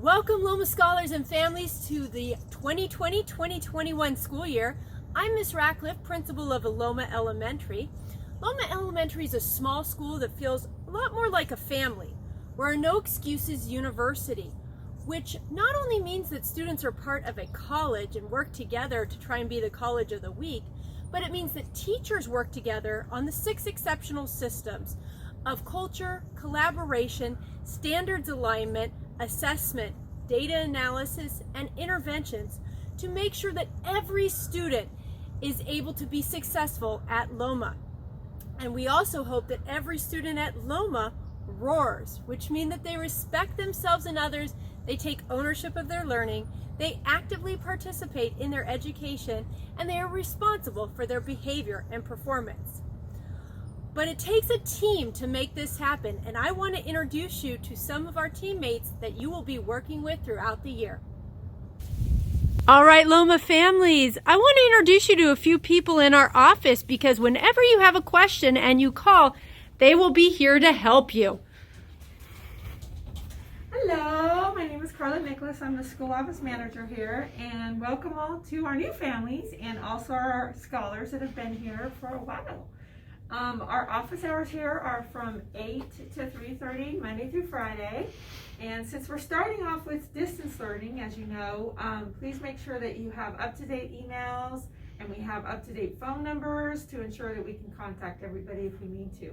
Welcome LOMA scholars and families to the 2020-2021 school year. I'm Miss Ratcliffe, principal of LOMA Elementary. LOMA Elementary is a small school that feels a lot more like a family. We're a no excuses university, which not only means that students are part of a college and work together to try and be the college of the week, but it means that teachers work together on the 6 exceptional systems of culture, collaboration, standards alignment, assessment, data analysis, and interventions to make sure that every student is able to be successful at LOMA. And we also hope that every student at LOMA roars, which means that they respect themselves and others, they take ownership of their learning, they actively participate in their education, and they are responsible for their behavior and performance. But it takes a team to make this happen, and I want to introduce you to some of our teammates that you will be working with throughout the year. All right, LOMA families, I want to introduce you to a few people in our office because whenever you have a question and you call, they will be here to help you. Hello, my name is Carla Nicholas. I'm the school office manager here, and welcome all to our new families and also our scholars that have been here for a while. Our office hours here are from 8 to 3:30 Monday through Friday, and since we're starting off with distance learning, as you know, please make sure that you have up-to-date emails and we have up-to-date phone numbers to ensure that we can contact everybody if we need to.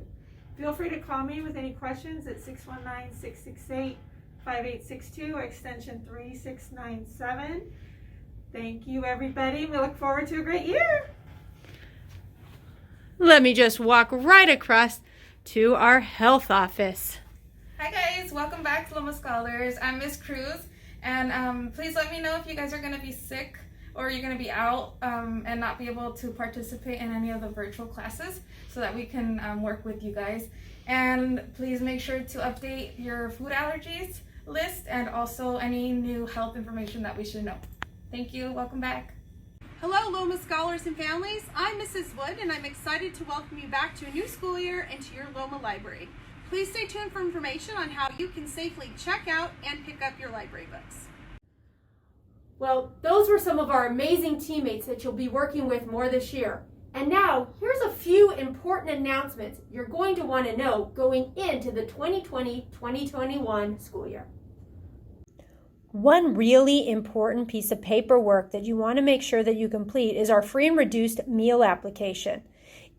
Feel free to call me with any questions at 619-668-5862, extension 3697. Thank you, everybody. We look forward to a great year. Let me just walk right across to our health office. Hi guys, welcome back to LOMA Scholars. I'm Miss Cruz, and please let me know if you guys are going to be sick or you're going to be out and not be able to participate in any of the virtual classes so that we can work with you guys. And please make sure to update your food allergies list and also any new health information that we should know. Thank you, welcome back. Hello LOMA scholars and families, I'm Mrs. Wood and I'm excited to welcome you back to a new school year and to your LOMA library. Please stay tuned for information on how you can safely check out and pick up your library books. Well, those were some of our amazing teammates that you'll be working with more this year. And now, here's a few important announcements you're going to want to know going into the 2020-2021 school year. One really important piece of paperwork that you want to make sure that you complete is our free and reduced meal application.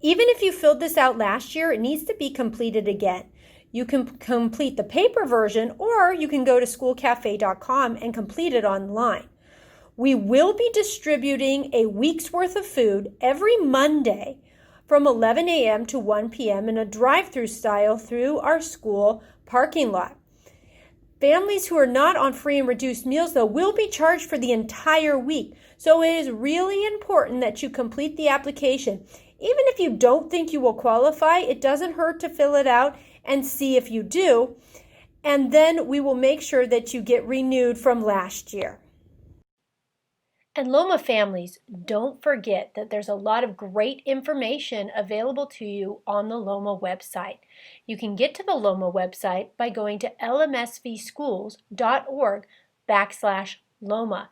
Even if you filled this out last year, it needs to be completed again. You can complete the paper version or you can go to schoolcafe.com and complete it online. We will be distributing a week's worth of food every Monday from 11 a.m. to 1 p.m. in a drive-through style through our school parking lot. Families who are not on free and reduced meals, though, will be charged for the entire week. So it is really important that you complete the application. Even if you don't think you will qualify, it doesn't hurt to fill it out and see if you do. And then we will make sure that you get renewed from last year. And LOMA families, don't forget that there's a lot of great information available to you on the LOMA website. You can get to the LOMA website by going to lmsvschools.org/LOMA.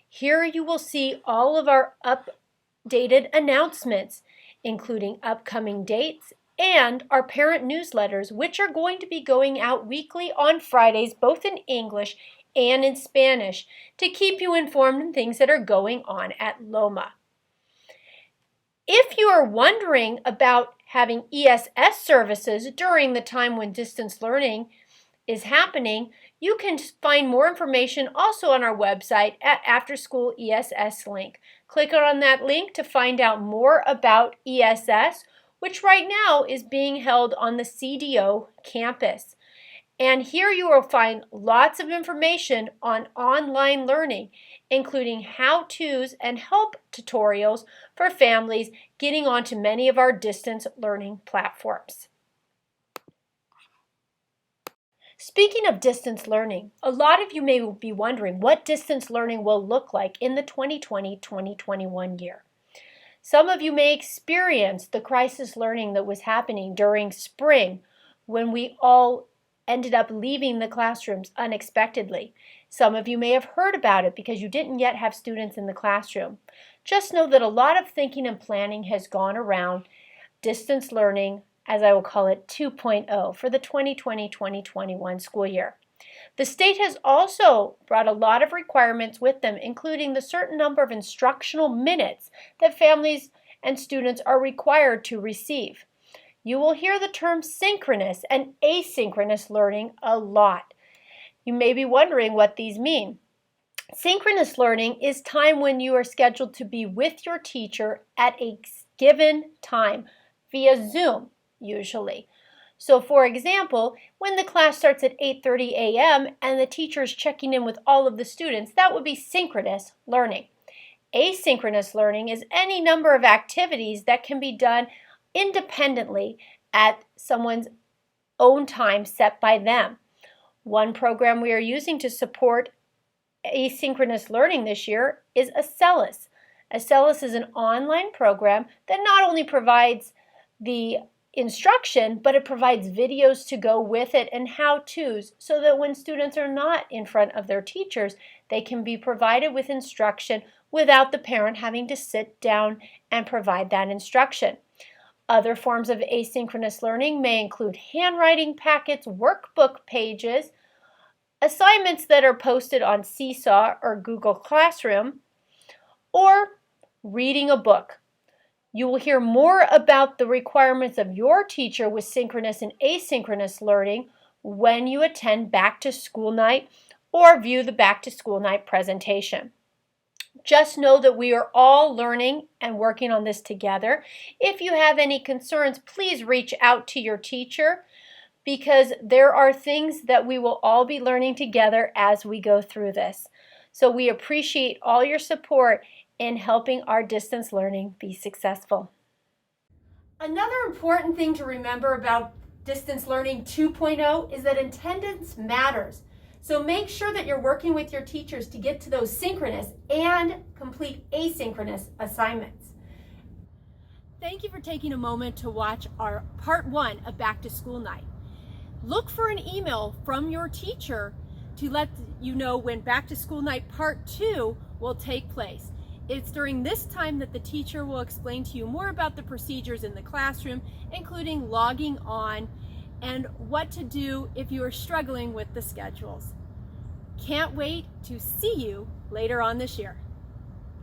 Here you will see all of our updated announcements, including upcoming dates and our parent newsletters, which are going to be going out weekly on Fridays, both in English and in Spanish, to keep you informed on things that are going on at LOMA. If you are wondering about having ESS services during the time when distance learning is happening, you can find more information also on our website at After School ESS link. Click on that link to find out more about ESS, which right now is being held on the CDO campus. And here you will find lots of information on online learning, including how-tos and help tutorials for families getting onto many of our distance learning platforms. Speaking of distance learning, a lot of you may be wondering what distance learning will look like in the 2020-2021 year. Some of you may experience the crisis learning that was happening during spring when we all ended up leaving the classrooms unexpectedly. Some of you may have heard about it because you didn't yet have students in the classroom. Just know that a lot of thinking and planning has gone around distance learning, as I will call it 2.0, for the 2020-2021 school year. The state has also brought a lot of requirements with them, including the certain number of instructional minutes that families and students are required to receive. You will hear the terms synchronous and asynchronous learning a lot. You may be wondering what these mean. Synchronous learning is time when you are scheduled to be with your teacher at a given time via Zoom, usually. So for example, when the class starts at 8:30 a.m. and the teacher is checking in with all of the students, that would be synchronous learning. Asynchronous learning is any number of activities that can be done independently at someone's own time set by them. One program we are using to support asynchronous learning this year is Acellus. Acellus is an online program that not only provides the instruction, but it provides videos to go with it and how-tos so that when students are not in front of their teachers, they can be provided with instruction without the parent having to sit down and provide that instruction. Other forms of asynchronous learning may include handwriting packets, workbook pages, assignments that are posted on Seesaw or Google Classroom, or reading a book. You will hear more about the requirements of your teacher with synchronous and asynchronous learning when you attend Back to School Night or view the Back to School Night presentation. Just know that we are all learning and working on this together. If you have any concerns, please reach out to your teacher because there are things that we will all be learning together as we go through this. So we appreciate all your support in helping our distance learning be successful. Another important thing to remember about distance learning 2.0 is that attendance matters. So make sure that you're working with your teachers to get to those synchronous and complete asynchronous assignments. Thank you for taking a moment to watch our part 1 of Back to School Night. Look for an email from your teacher to let you know when Back to School Night part 2 will take place. It's during this time that the teacher will explain to you more about the procedures in the classroom, including logging on and what to do if you are struggling with the schedules. Can't wait to see you later on this year.